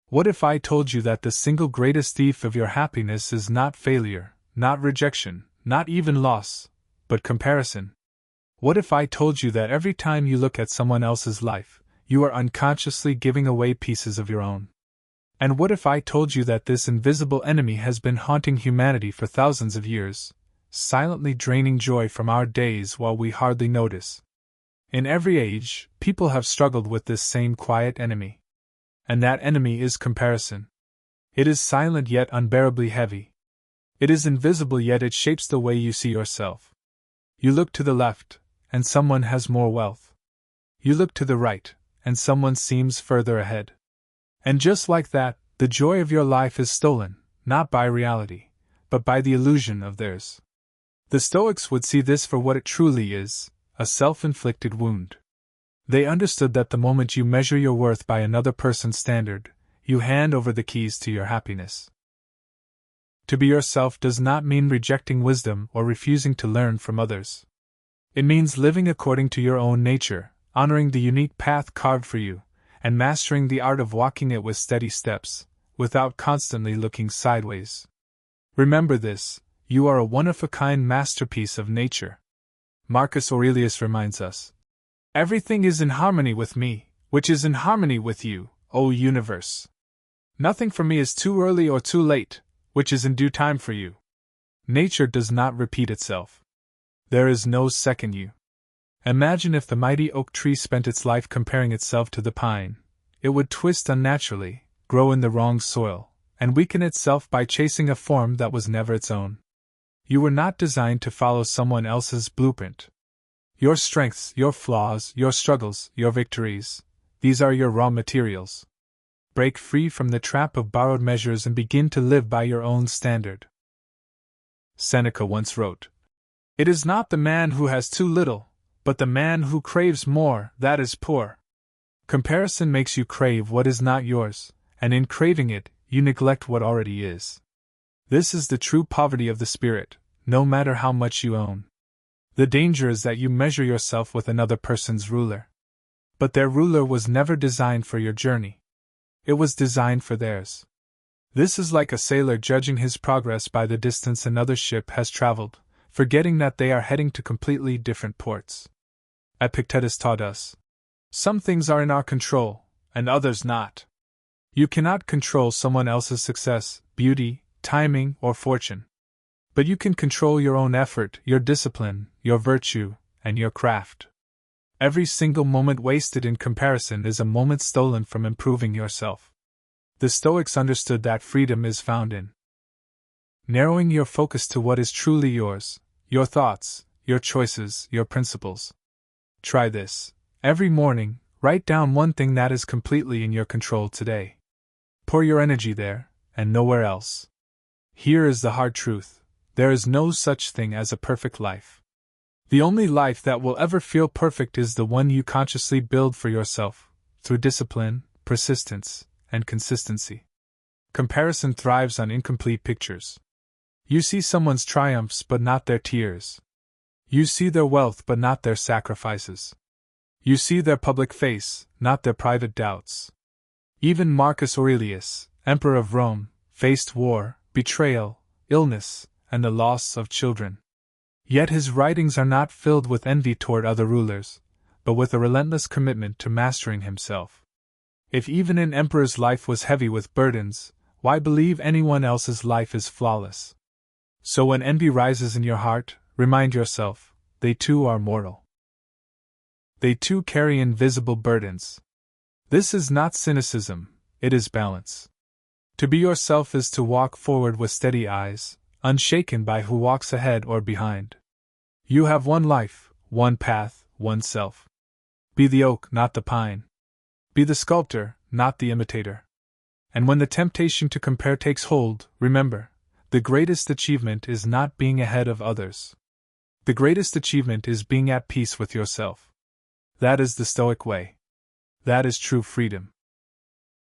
What if I told you that the single greatest thief of your happiness is not failure, not rejection, not even loss, but comparison? What if I told you that every time you look at someone else's life, you are unconsciously giving away pieces of your own? And what if I told you that this invisible enemy has been haunting humanity for thousands of years, silently draining joy from our days while we hardly notice? In every age, people have struggled with this same quiet enemy. And that enemy is comparison. It is silent yet unbearably heavy. It is invisible yet it shapes the way you see yourself. You look to the left, and someone has more wealth. You look to the right, and someone seems further ahead. And just like that, the joy of your life is stolen, not by reality, but by the illusion of theirs. The Stoics would see this for what it truly is, a self-inflicted wound. They understood that the moment you measure your worth by another person's standard, you hand over the keys to your happiness. To be yourself does not mean rejecting wisdom or refusing to learn from others. It means living according to your own nature, honoring the unique path carved for you, and mastering the art of walking it with steady steps, without constantly looking sideways. Remember this: you are a one-of-a-kind masterpiece of nature. Marcus Aurelius reminds us, "Everything is in harmony with me, which is in harmony with you, O universe. Nothing for me is too early or too late, which is in due time for you." Nature does not repeat itself. There is no second you. Imagine if the mighty oak tree spent its life comparing itself to the pine. It would twist unnaturally, grow in the wrong soil, and weaken itself by chasing a form that was never its own. You were not designed to follow someone else's blueprint. Your strengths, your flaws, your struggles, your victories, these are your raw materials. Break free from the trap of borrowed measures and begin to live by your own standard. Seneca once wrote, "It is not the man who has too little, but the man who craves more, that is poor." Comparison makes you crave what is not yours, and in craving it, you neglect what already is. This is the true poverty of the spirit, no matter how much you own. The danger is that you measure yourself with another person's ruler. But their ruler was never designed for your journey. It was designed for theirs. This is like a sailor judging his progress by the distance another ship has traveled, forgetting that they are heading to completely different ports. Epictetus taught us, "Some things are in our control, and others not." You cannot control someone else's success, beauty, timing, or fortune. But you can control your own effort, your discipline, your virtue, and your craft. Every single moment wasted in comparison is a moment stolen from improving yourself. The Stoics understood that freedom is found in narrowing your focus to what is truly yours, your thoughts, your choices, your principles. Try this. Every morning, write down one thing that is completely in your control today. Pour your energy there, and nowhere else. Here is the hard truth: there is no such thing as a perfect life. The only life that will ever feel perfect is the one you consciously build for yourself, through discipline, persistence, and consistency. Comparison thrives on incomplete pictures. You see someone's triumphs but not their tears. You see their wealth but not their sacrifices. You see their public face, not their private doubts. Even Marcus Aurelius, Emperor of Rome, faced war, betrayal, illness, and the loss of children. Yet his writings are not filled with envy toward other rulers, but with a relentless commitment to mastering himself. If even an emperor's life was heavy with burdens, why believe anyone else's life is flawless? So when envy rises in your heart, remind yourself, they too are mortal. They too carry invisible burdens. This is not cynicism, it is balance. To be yourself is to walk forward with steady eyes, unshaken by who walks ahead or behind. You have one life, one path, one self. Be the oak, not the pine. Be the sculptor, not the imitator. And when the temptation to compare takes hold, remember, the greatest achievement is not being ahead of others. The greatest achievement is being at peace with yourself. That is the Stoic way. That is true freedom.